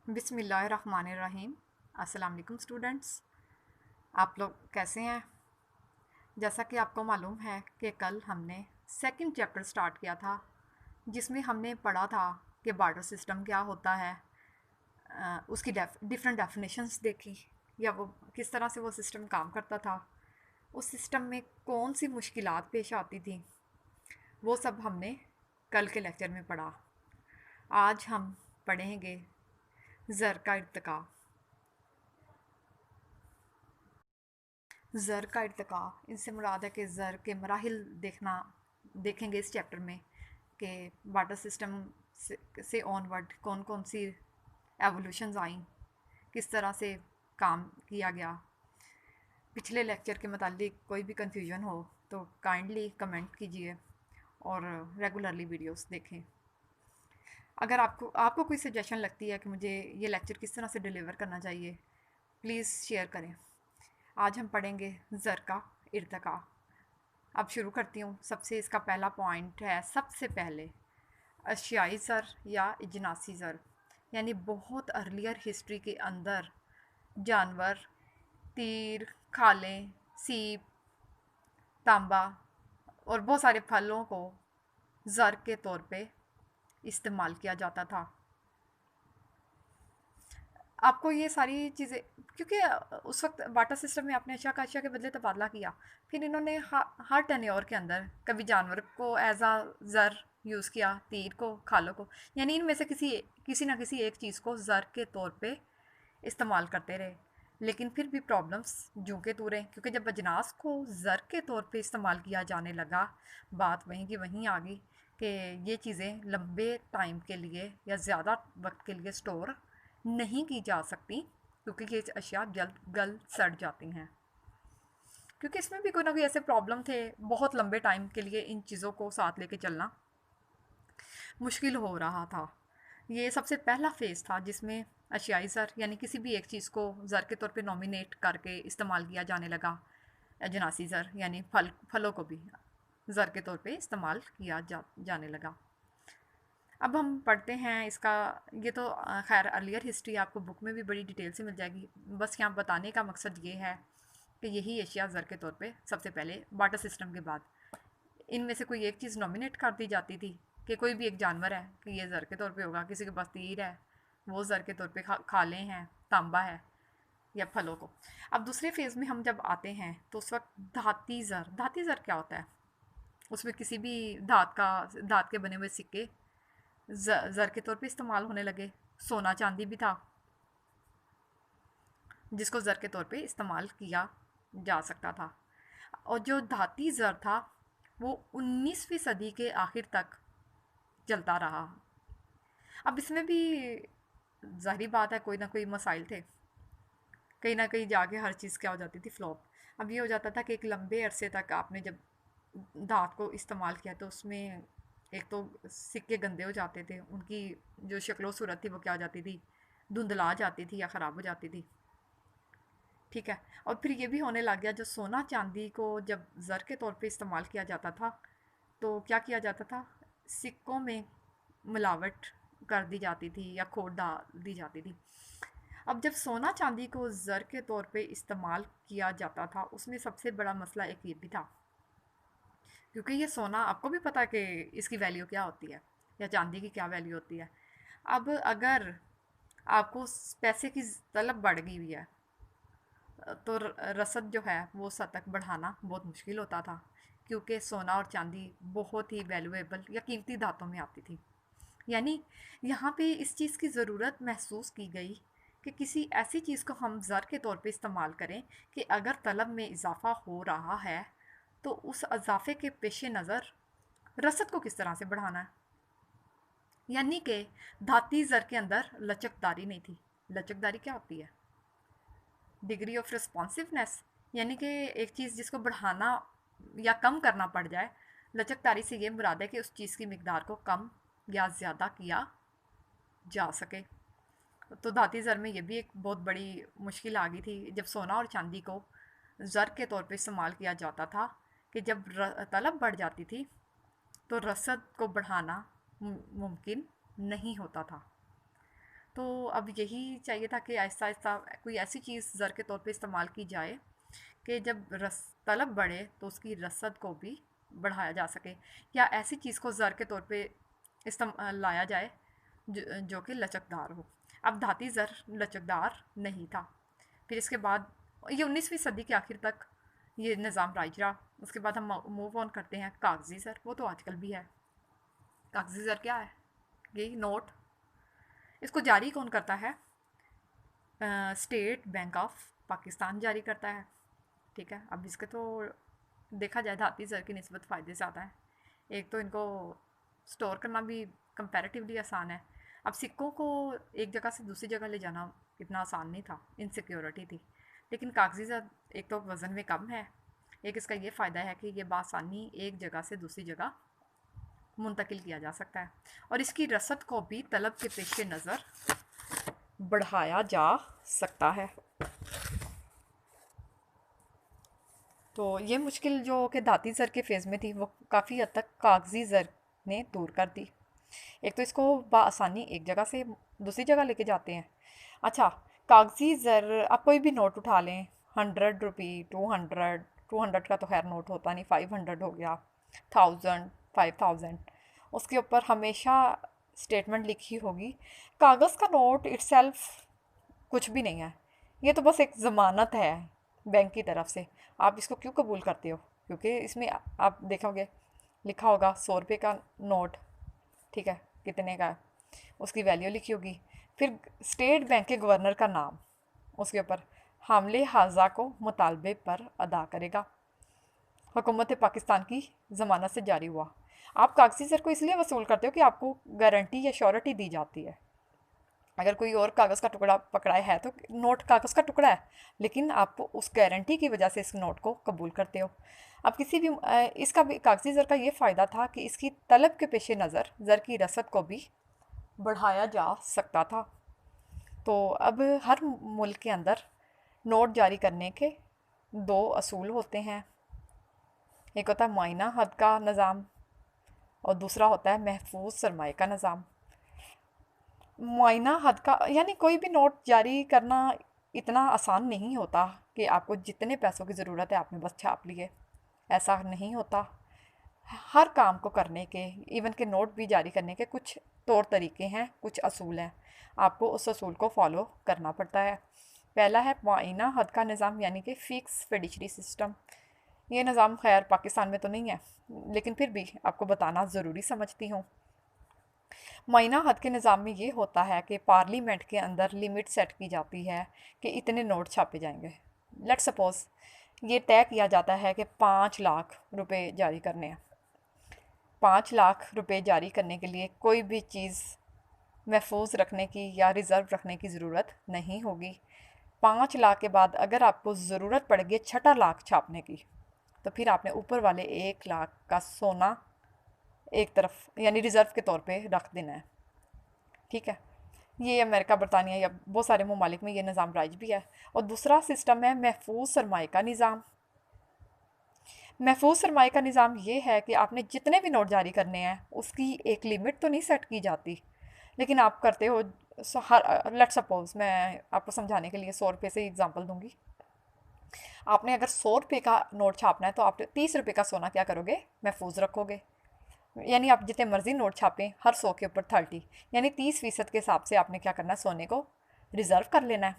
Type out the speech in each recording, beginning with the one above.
बिस्मिल्लाहिर्रहमानिर्रहीम। अस्सलाम वालेकुम स्टूडेंट्स, आप लोग कैसे हैं? जैसा कि आपको मालूम है कि कल हमने सेकंड चैप्टर स्टार्ट किया था, जिसमें हमने पढ़ा था कि बार्टर सिस्टम क्या होता है। उसकी डिफरेंट डेफिनेशंस देखी, या वो किस तरह से वो सिस्टम काम करता था, उस सिस्टम में कौन सी मुश्किलात पेश आती थी, वो सब हमने कल के लेक्चर में पढ़ा। आज हम पढ़ेंगे ज़र का इर्तिका। ज़र का इर्तिका, इनसे मुराद है कि ज़र के मराहिल देखेंगे इस चैप्टर में कि वाटर सिस्टम से ऑनवर्ड कौन कौन सी एवोल्यूशंस आई, किस तरह से काम किया गया। पिछले लेक्चर के मुतालिक कोई भी कंफ्यूजन हो तो काइंडली कमेंट कीजिए और रेगुलरली वीडियोस देखें। अगर आपको आपको कोई सजेशन लगती है कि मुझे ये लेक्चर किस तरह से डिलीवर करना चाहिए, प्लीज़ शेयर करें। आज हम पढ़ेंगे ज़र का इर्तिका। अब शुरू करती हूँ। सबसे इसका पहला पॉइंट है, सबसे पहले अशियाई ज़र या इजनासी ज़र, यानी बहुत अर्लियर हिस्ट्री के अंदर जानवर, तीर, खालें, सीप, तांबा और बहुत सारे फलों को ज़र के तौर पे इस्तेमाल किया जाता था। आपको ये सारी चीज़ें, क्योंकि उस वक्त वाटर सिस्टम में आपने अशिया का अशिया के बदले तबादला किया, फिर इन्होंने हर टेन्योर के अंदर कभी जानवर को एज आ ज़र यूज़ किया, तीर को, खालों को, यानी इनमें से किसी ना किसी एक चीज़ को ज़र के तौर पे इस्तेमाल करते रहे। लेकिन फिर भी प्रॉब्लम्स जूं के तू रहे, क्योंकि जब अजनास को ज़र के तौर पे इस्तेमाल किया जाने लगा, बात वहीं की वहीं आ गई कि ये चीज़ें लंबे टाइम के लिए या ज़्यादा वक्त के लिए स्टोर नहीं की जा सकती, क्योंकि ये अशिया जल्द गल सड़ जाती हैं। क्योंकि इसमें भी कोई ना कोई ऐसे प्रॉब्लम थे, बहुत लंबे टाइम के लिए इन चीज़ों को साथ लेके चलना मुश्किल हो रहा था। ये सबसे पहला फ़ेज़ था जिसमें अशियाई ज़र, यानी किसी भी एक चीज़ को ज़र के तौर पे नॉमिनेट करके इस्तेमाल किया जाने लगा। अजनासी ज़र यानी फलों को भी ज़र के तौर पे इस्तेमाल किया जाने लगा। अब हम पढ़ते हैं इसका। ये तो खैर अर्लियर हिस्ट्री आपको बुक में भी बड़ी डिटेल से मिल जाएगी। बस यहाँ बताने का मकसद ये है कि यही एशिया ज़र के तौर पे सबसे पहले वाटर सिस्टम के बाद इनमें से कोई एक चीज़ नॉमिनेट कर दी जाती थी कि कोई भी एक जानवर है कि ये ज़र के तौर पे होगा, किसी के पास तीर है वो ज़र के तौर पे खाले हैं, तांबा है, या फलों को। अब दूसरे फेज़ में हम जब आते हैं तो उस वक्त धाती ज़र क्या होता है? उसमें किसी भी धात के बने हुए सिक्के ज़र के तौर पे इस्तेमाल होने लगे। सोना चांदी भी था जिसको ज़र के तौर पे इस्तेमाल किया जा सकता था। और जो धाती ज़र था वो 19वीं सदी के आखिर तक चलता रहा। अब इसमें भी ज़ाहिरी बात है कोई ना कोई मसाइल थे, कहीं ना कहीं जाके हर चीज़ क्या हो जाती थी, फ्लॉप। अब ये हो जाता था कि एक लंबे अरसे तक आपने जब धात को इस्तेमाल किया तो उसमें एक तो सिक्के गंदे हो जाते थे, उनकी जो शक्लो सूरत थी वो क्या हो जाती थी, धुंधला जाती थी या ख़राब हो जाती थी। ठीक है। और फिर ये भी होने लग गया, जो सोना चांदी को जब ज़र के तौर पे इस्तेमाल किया जाता था तो क्या किया जाता था, सिक्कों में मिलावट कर दी जाती थी या खोट डाल दी जाती थी। अब जब सोना चांदी को ज़र के तौर पे इस्तेमाल किया जाता था, उसमें सबसे बड़ा मसला एक ये भी था, क्योंकि ये सोना आपको भी पता है कि इसकी वैल्यू क्या होती है, या चांदी की क्या वैल्यू होती है। अब अगर आपको पैसे की तलब बढ़ गई हुई है तो रसद जो है वो शतक बढ़ाना बहुत मुश्किल होता था, क्योंकि सोना और चांदी बहुत ही वैल्यूएबल या कीमती धातों में आती थी। यानी यहाँ पे इस चीज़ की ज़रूरत महसूस की गई कि किसी ऐसी चीज़ को हम ज़र के तौर पे इस्तेमाल करें कि अगर तलब में इजाफ़ा हो रहा है तो उस इजाफ़े के पेश नज़र रसद को किस तरह से बढ़ाना है। यानी कि धाती ज़र के अंदर लचकदारी नहीं थी। लचकदारी क्या होती है? डिग्री ऑफ रिस्पॉन्सिवनेस, यानी कि एक चीज़ जिसको बढ़ाना या कम करना पड़ जाए। लचकदारी से ये मुराद है कि उस चीज़ की मिकदार को कम या ज़्यादा किया जा सके। तो धाती ज़र में ये भी एक बहुत बड़ी मुश्किल आ गई थी जब सोना और चांदी को ज़र के तौर पे इस्तेमाल किया जाता था, कि जब तलब बढ़ जाती थी तो रसद को बढ़ाना मुमकिन नहीं होता था। तो अब यही चाहिए था कि आहिस्ता आहिस्ता कोई ऐसी चीज़ ज़र के तौर पे इस्तेमाल की जाए कि जब तलब बढ़े तो उसकी रसद को भी बढ़ाया जा सके, या ऐसी चीज़ को ज़र के तौर पे लाया जाए जो कि लचकदार हो। अब धाती ज़र लचकदार नहीं था। फिर इसके बाद ये 19वीं सदी के आखिर तक ये निज़ाम राइज रहा। उसके बाद हम मूव ऑन करते हैं कागज़ी ज़र। वो तो आजकल भी है। कागज़ी ज़र क्या है? यही नोट। इसको जारी कौन करता है? स्टेट बैंक ऑफ पाकिस्तान जारी करता है। ठीक है, अब इसके तो देखा जाए धाती ज़र की निस्बत फ़ायदे ज़्यादा है। एक तो इनको स्टोर करना भी कंपैरेटिवली आसान है। अब सिक्कों को एक जगह से दूसरी जगह ले जाना इतना आसान नहीं था, इनसिक्योरिटी थी। लेकिन कागज़ी ज़र एक तो वज़न में कम है, एक इसका ये फ़ायदा है कि ये बासानी एक जगह से दूसरी जगह मुंतकिल किया जा सकता है, और इसकी रसद को भी तलब के पेश नज़र बढ़ाया जा सकता है। तो ये मुश्किल जो कि धाती ज़र के फ़ेज़ में थी वो काफ़ी हद तक कागज़ी ज़र ने दूर कर दी। एक तो इसको बआसानी एक जगह से दूसरी जगह लेके जाते हैं। अच्छा, कागज़ी ज़र आप कोई भी नोट उठा लें, 100 रुपी, 200, 200 का तो खैर नोट होता नहीं, 500 हो गया, 1000, 5000, उसके ऊपर हमेशा स्टेटमेंट लिखी होगी। कागज़ का नोट इट्सेल्फ कुछ भी नहीं है, ये तो बस एक ज़मानत है बैंक की तरफ से। आप इसको क्यों कबूल करते हो? क्योंकि इसमें आप देखोगे लिखा होगा 100 रुपये का नोट, ठीक है, कितने का है, उसकी वैल्यू लिखी होगी। फिर स्टेट बैंक के गवर्नर का नाम उसके ऊपर, हामले हाजा को मुतालबे पर अदा करेगा, हुकूमत पाकिस्तान की ज़मानत से जारी हुआ। आप कागज़ी ज़र को इसलिए वसूल करते हो कि आपको गारंटी या श्योरिटी दी जाती है। अगर कोई और कागज़ का टुकड़ा पकड़ा है तो नोट कागज़ का टुकड़ा है, लेकिन आप उस गारंटी की वजह से इस नोट को कबूल करते हो। अब किसी भी इसका भी कागज़ी ज़र का ये फ़ायदा था कि इसकी तलब के पेश नज़र ज़र की रसद को भी बढ़ाया जा सकता था। तो अब हर मुल्क के अंदर नोट जारी करने के दो असूल होते हैं। एक होता है मुआयना हद का निज़ाम और दूसरा होता है महफूज सरमाए का निज़ाम। मुआयना हद का यानी कोई भी नोट जारी करना इतना आसान नहीं होता कि आपको जितने पैसों की ज़रूरत है आपने बस छाप लिए, ऐसा नहीं होता। हर काम को करने के, इवन के नोट भी जारी करने के कुछ तौर तरीके हैं, कुछ असूल हैं, आपको उस असूल को फॉलो करना पड़ता है। पहला है मुआयना हद का निज़ाम, यानी कि फ़िक्स फिडुशरी सिस्टम। ये निज़ाम खैर पाकिस्तान में तो नहीं है, लेकिन फिर भी आपको बताना ज़रूरी समझती हूँ। मुआयना हद के निज़ाम में ये होता है कि पार्लियामेंट के अंदर लिमिट सेट की जाती है कि इतने नोट छापे जाएंगे। लेट सपोज़ ये तय किया जाता है कि 5 लाख रुपए जारी करने हैं। 5 लाख रुपए जारी करने के लिए कोई भी चीज़ महफूज रखने की या रिज़र्व रखने की ज़रूरत नहीं होगी। 5 लाख के बाद अगर आपको ज़रूरत पड़ेगी छठा लाख छापने की, तो फिर आपने ऊपर वाले 1 लाख का सोना एक तरफ यानी रिज़र्व के तौर पे रख देना है। ठीक है, ये अमेरिका, बरतानिया या बहुत सारे ममालिक में ये निज़ाम राइज भी है। और दूसरा सिस्टम है महफूज सरमाए का निज़ाम। महफूज सरमाए का निज़ाम ये है कि आपने जितने भी नोट जारी करने हैं उसकी एक लिमिट तो नहीं सेट की जाती, लेकिन आप करते हो। हर लेट सपोज मैं आपको समझाने के लिए 100 रुपये से एग्जांपल दूंगी। आपने अगर 100 रुपये का नोट छापना है तो आप 30 रुपये का सोना क्या करोगे, महफूज रखोगे। यानी आप जितने मर्जी नोट छापें, हर 100 के ऊपर 30, यानी 30% के हिसाब से आपने क्या करना है, सोने को रिज़र्व कर लेना है।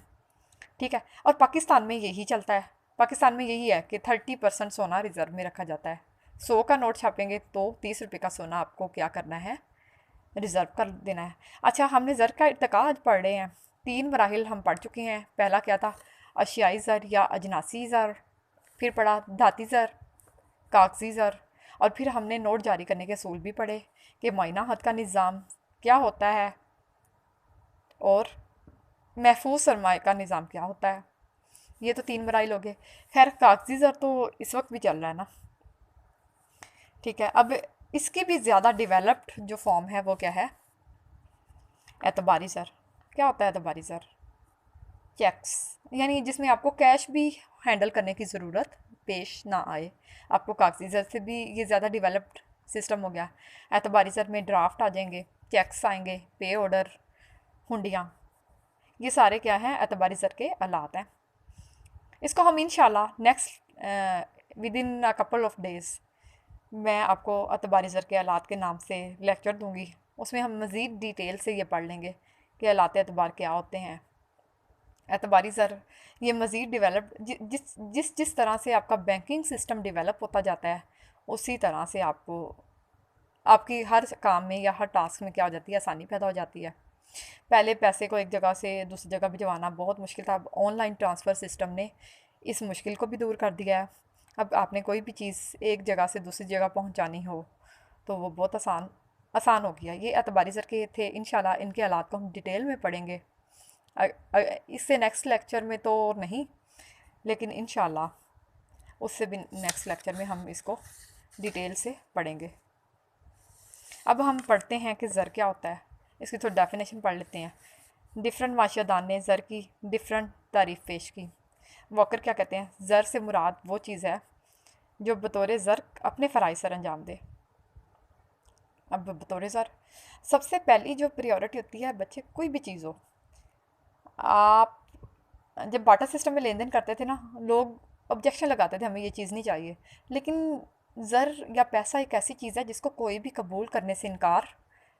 ठीक है, और पाकिस्तान में यही चलता है। पाकिस्तान में यही है कि 30% सोना रिज़र्व में रखा जाता है। 100 का नोट छापेंगे तो 30 रुपये का सोना आपको क्या करना है, रिज़र्व कर देना है। अच्छा, हमने ज़र का इर्तिका आज पढ़ रहे हैं। 3 मराहिल हम पढ़ चुके हैं। पहला क्या था, अशियाई ज़र या अजनासी ज़र, फिर पढ़ा धाती ज़र, कागज़ी ज़र, और फिर हमने नोट जारी करने के असूल भी पढ़े कि मुआयना हद का निज़ाम क्या होता है और महफूज सरमाए का निज़ाम क्या होता है। ये तो 3 मराइल हो गए। खैर, कागज़ी ज़र तो इस वक्त भी चल रहा है ना। ठीक है, अब इसकी भी ज़्यादा डिवेलप्ड जो फॉर्म है वो क्या है, एतबारी ज़र। क्या होता है एतबारी ज़र? चेक्स, यानी जिसमें आपको कैश भी हैंडल करने की ज़रूरत पेश ना आए। आपको कागज़ी ज़र से भी ये ज़्यादा डिवेलप्ड सिस्टम हो गया। एतबारी ज़र में ड्राफ्ट आ जाएंगे, चेक्स आएंगे, पे ऑर्डर, हुंडियाँ। ये सारे क्या हैं, एतबारी ज़र के आलात हैं। इसको हम इंशाल्लाह next with in a couple of days मैं आपको एतबारी ज़र के आलात के नाम से लेक्चर दूंगी। उसमें हम मज़ीद डिटेल से ये पढ़ लेंगे कि आलात एतबार क्या होते हैं। एतबारी ज़र ये मज़ीद डेवलप जिस जिस जिस तरह से आपका बैंकिंग सिस्टम डेवलप होता जाता है, उसी तरह से आपको आपकी हर काम में या हर टास्क में क्या हो जाती है, आसानी पैदा हो जाती है। पहले पैसे को एक जगह से दूसरी जगह भिजवाना बहुत मुश्किल था। अब ऑनलाइन ट्रांसफ़र सिस्टम ने इस मुश्किल को भी दूर कर दिया है। अब आपने कोई भी चीज़ एक जगह से दूसरी जगह पहुंचानी हो तो वो बहुत आसान आसान हो गया। ये एतबारी ज़र के थे। इंशाल्लाह इनके हालात को हम डिटेल में पढ़ेंगे इससे नेक्स्ट लेक्चर में तो नहीं, लेकिन इंशाल्लाह उससे भी नेक्स्ट लेक्चर में हम इसको डिटेल से पढ़ेंगे। अब हम पढ़ते हैं कि ज़र क्या होता है। इसकी थोड़ी डेफिनेशन पढ़ लेते हैं। डिफरेंट माशियादान ने ज़र की डिफरेंट तारीफ़ पेश की। वॉकर क्या कहते हैं, ज़र से मुराद वो चीज़ है जो बतौर ज़र अपने फ़राइज़ सर अंजाम दे। अब बतौर ज़र सबसे पहली जो प्रायोरिटी होती है बच्चे, कोई भी चीज़ हो, आप जब बाटा सिस्टम में लेन देन करते थे ना, लोग ऑब्जेक्शन लगाते थे हमें ये चीज़ नहीं चाहिए। लेकिन ज़र या पैसा एक ऐसी चीज़ है जिसको कोई भी कबूल करने से इनकार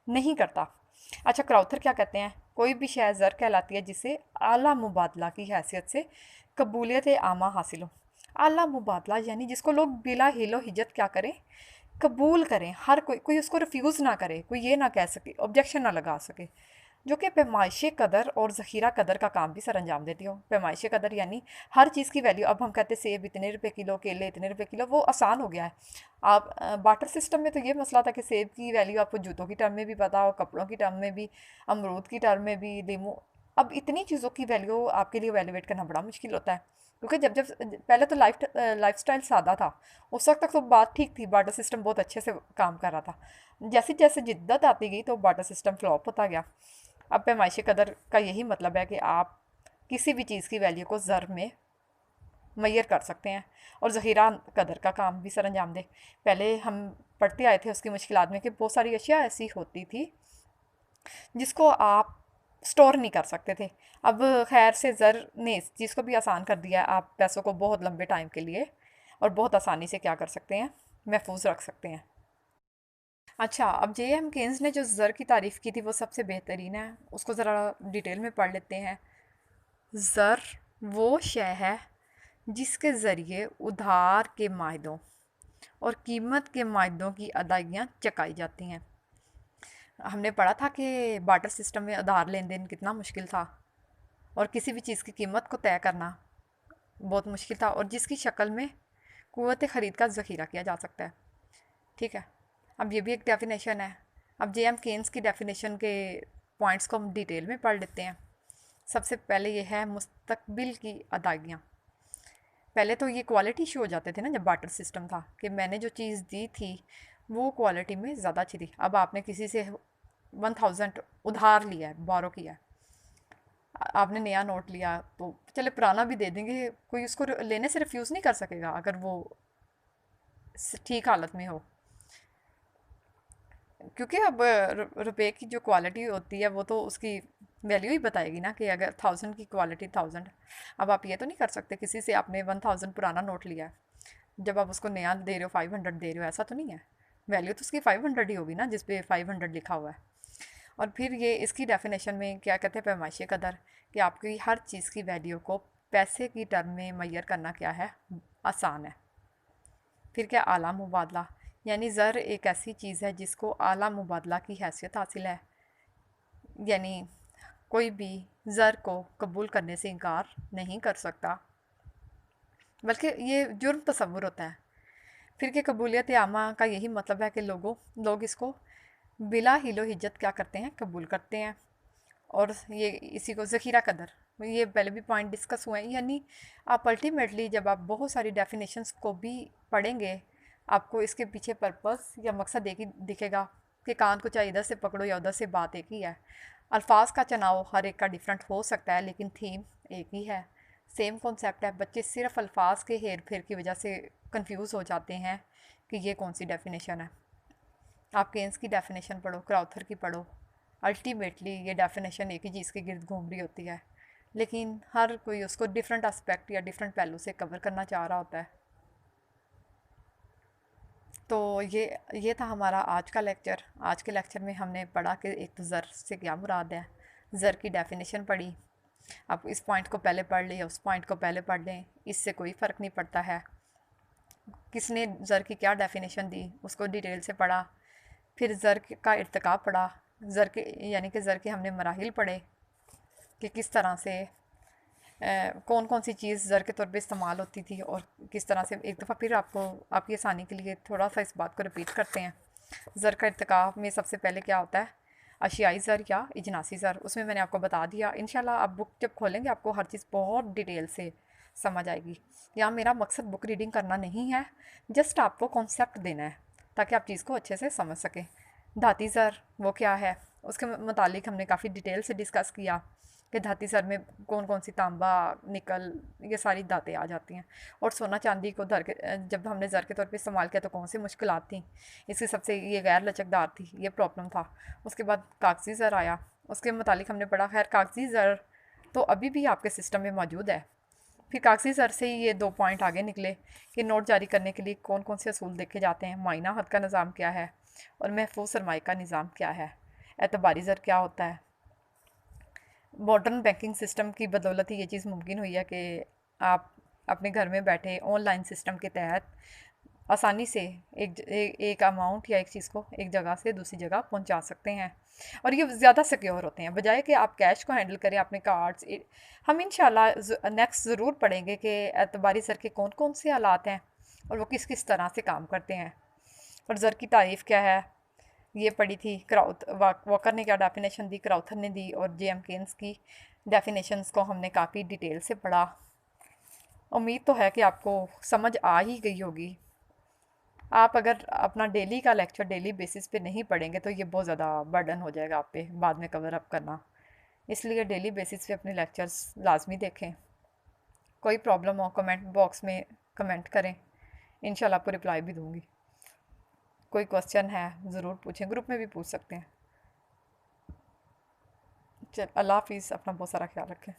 नहीं करता। अच्छा, क्राउथर क्या कहते हैं, कोई भी शय ज़र कहलाती है जिसे आला मुबादला की हैसियत से कबूलियत आमा हासिल हो। आला मुबादला यानी जिसको लोग बिला हिलो हिजत क्या करें, कबूल करें। हर कोई उसको रिफ्यूज़ ना करे, कोई ये ना कह सके, ऑब्जेक्शन ना लगा सके। जो कि पैमाइश कदर और ज़ख़ीरा कदर का काम भी सर अंजाम देती हो। पैमाइश कदर यानी हर चीज़ की वैल्यू। अब हम कहते सेब इतने रुपए किलो, केले इतने रुपए किलो, वो आसान हो गया है। आप बाटर सिस्टम में तो ये मसला था कि सेब की वैल्यू आपको जूतों की टर्म में भी पता हो, कपड़ों की टर्म में भी, अमरूद की टर्म में भी, लीमू। अब इतनी चीज़ों की वैल्यू आपके लिए वैल्यूएट करना बड़ा मुश्किल होता है, क्योंकि जब जब पहले तो लाइफ स्टाइल सादा था, उस वक्त तक तो बात ठीक थी, बाटर सिस्टम बहुत अच्छे से काम कर रहा था। जैसे जैसे जिद्दत आती गई तो बाटर सिस्टम फ्लॉप होता गया। अब पैमाइश कदर का यही मतलब है कि आप किसी भी चीज़ की वैल्यू को ज़र में मैयर कर सकते हैं और ज़ख़ीरा कदर का काम भी सर अंजाम दे। पहले हम पढ़ते आए थे उसकी मुश्किलात में कि बहुत सारी अशिया ऐसी होती थी जिसको आप स्टोर नहीं कर सकते थे। अब खैर से ज़र ने इस चीज़ को भी आसान कर दिया है। आप पैसों को बहुत लंबे टाइम के लिए और बहुत आसानी से क्या कर सकते हैं, महफूज रख सकते हैं। अच्छा, अब जे एम केन्स ने जो ज़र की तारीफ़ की थी वो सबसे बेहतरीन है, उसको ज़रा डिटेल में पढ़ लेते हैं। ज़र वो शय है जिसके ज़रिए उधार के मायदों और कीमत के मायदों की अदायगियाँ चुकाई जाती हैं। हमने पढ़ा था कि बाटर सिस्टम में उधार लेन देन कितना मुश्किल था और किसी भी चीज़ की कीमत को तय करना बहुत मुश्किल था, और जिसकी शक्ल में क़ुव्वत ख़रीद का ज़ख़ीरा किया जा सकता है। ठीक है, अब ये भी एक डेफिनेशन है। अब जे एम केन्स की डेफिनेशन के पॉइंट्स को हम डिटेल में पढ़ लेते हैं। सबसे पहले ये है मुस्तकबिल की अदायगियाँ। पहले तो ये क्वालिटी इशू हो जाते थे ना जब बाटर सिस्टम था, कि मैंने जो चीज़ दी थी वो क्वालिटी में ज़्यादा अच्छी थी। अब आपने किसी से 1000 उधार लिया है, बोरो किया है, आपने नया नोट लिया तो चले पुराना भी दे देंगे, कोई उसको लेने से रिफ्यूज़ नहीं कर सकेगा अगर वो ठीक हालत में हो। क्योंकि अब रुपए की जो क्वालिटी होती है वो तो उसकी वैल्यू ही बताएगी ना, कि अगर 1000 की क्वालिटी 1000। अब आप ये तो नहीं कर सकते, किसी से आपने 1000 पुराना नोट लिया है, जब आप उसको नया दे रहे हो 500 दे रहे हो, ऐसा तो नहीं है। वैल्यू तो उसकी 500 ही होगी ना जिस पे 500 लिखा हुआ है। और फिर ये इसकी डेफिनेशन में क्या कहते हैं, पैमाइश कदर, कि आपकी हर चीज़ की वैल्यू को पैसे की टर्म में मैयर करना क्या है, आसान है। फिर क्या, आला मुबादला, यानी ज़र एक ऐसी चीज़ है जिसको आला मुबादला की हैसियत हासिल है, यानी कोई भी ज़र को कबूल करने से इनकार नहीं कर सकता, बल्कि ये जुर्म तसव्वुर होता है। फिर के कबूलियत आमा का यही मतलब है कि लोग इसको बिला हिलो हिज्जत क्या करते हैं, कबूल करते हैं। और ये इसी को ज़ख़ीरा कदर, ये पहले भी पॉइंट डिस्कस हुए हैं। यानी आप अल्टीमेटली जब आप बहुत सारी डेफिनेशंस को भी पढ़ेंगे, आपको इसके पीछे पर्पस या मकसद एक ही दिखेगा कि कान को चाहे इधर से पकड़ो या उधर से, बात एक ही है। अल्फाज का चुनाव हर एक का डिफरेंट हो सकता है, लेकिन थीम एक ही है, सेम कॉन्सेप्ट है। बच्चे सिर्फ अल्फाज के हेर फेर की वजह से कंफ्यूज हो जाते हैं कि ये कौन सी डेफिनेशन है। आप केन्स की डेफिनेशन पढ़ो, क्राउथर की पढ़ो, अल्टीमेटली ये डेफिनेशन एक ही चीज़ के गिर्द घूम रही होती है, लेकिन हर कोई उसको डिफरेंट एस्पेक्ट या डिफरेंट पहलू से कवर करना चाह रहा होता है। तो ये था हमारा आज का लेक्चर। आज के लेक्चर में हमने पढ़ा कि एक तो ज़र से क्या मुराद है, ज़र की डेफिनेशन पढ़ी। आप इस पॉइंट को पहले पढ़ लें, उस पॉइंट को पहले पढ़ लें, इससे कोई फ़र्क नहीं पड़ता है। किसने ज़र की क्या डेफिनेशन दी उसको डिटेल से पढ़ा। फिर ज़र का इर्तिकाब पढ़ा, ज़र के यानी कि ज़र के हमने मराहिल पढ़े कि किस तरह से कौन कौन सी चीज़ ज़र के तौर पे इस्तेमाल होती थी और किस तरह से। एक दफ़ा फिर आपको आपकी आसानी के लिए थोड़ा सा इस बात को रिपीट करते हैं। ज़र का इर्तिकाब में सबसे पहले क्या होता है, अशियाई ज़र या इजनासी ज़र। उसमें मैंने आपको बता दिया। इंशाल्लाह आप बुक जब खोलेंगे आपको हर चीज़ बहुत डिटेल से समझ आएगी। यहाँ मेरा मकसद बुक रीडिंग करना नहीं है, जस्ट आपको कॉन्सेप्ट देना है ताकि आप चीज़ को अच्छे से समझ सकें। धाती ज़र वो क्या है, उसके मुतालिक हमने काफ़ी डिटेल से डिस्कस किया कि धाती ज़र में कौन कौन सी तांबा, निकल, ये सारी धातें आ जाती हैं। और सोना चांदी को जब हमने ज़र के तौर पे इस्तेमाल किया तो कौन सी मुश्किलात थी। इसकी सबसे ये गैर लचकदार थी, ये प्रॉब्लम था। उसके बाद कागज़ी ज़र आया, उसके मुतालिक हमने पढ़ा। खैर कागज़ी ज़र तो अभी भी आपके सिस्टम में मौजूद है। फिर कागज़ी ज़र से ही ये 2 पॉइंट आगे निकले कि नोट जारी करने के लिए कौन कौन से असूल देखे जाते हैं, मायना हद का निज़ाम क्या है और महफूज सरमाए का निज़ाम क्या है, एतबारी ज़र क्या होता है। मॉडर्न बैंकिंग सिस्टम की बदौलत ही ये चीज़ मुमकिन हुई है कि आप अपने घर में बैठे ऑनलाइन सिस्टम के तहत आसानी से एक अमाउंट या एक चीज़ को एक जगह से दूसरी जगह पहुंचा सकते हैं। और ये ज़्यादा सिक्योर होते हैं बजाय कि आप कैश को हैंडल करें अपने कार्ड्स। हम इंशाल्लाह नेक्स्ट ज़रूर पढ़ेंगे कि एतबारी ज़र के कौन कौन से हालात हैं और वो किस किस तरह से काम करते हैं और ज़र की तारीफ़ क्या है। ये पढ़ी थी। वॉकर ने क्या डेफिनेशन दी, क्राउथर ने दी, और जे एम केन्स की डेफिनेशंस को हमने काफ़ी डिटेल से पढ़ा। उम्मीद तो है कि आपको समझ आ ही गई होगी। आप अगर अपना डेली का लेक्चर डेली बेसिस पे नहीं पढ़ेंगे तो ये बहुत ज़्यादा बर्डन हो जाएगा आप पे बाद में कवर अप करना। इसलिए डेली बेसिस पे अपने लेक्चर्स लाजमी देखें। कोई प्रॉब्लम हो कमेंट बॉक्स में कमेंट करें, इंशाल्लाह आपको रिप्लाई भी दूँगी। कोई क्वेश्चन है ज़रूर पूछें, ग्रुप में भी पूछ सकते हैं। चल अल्लाह हाफिज़, अपना बहुत सारा ख्याल रखें।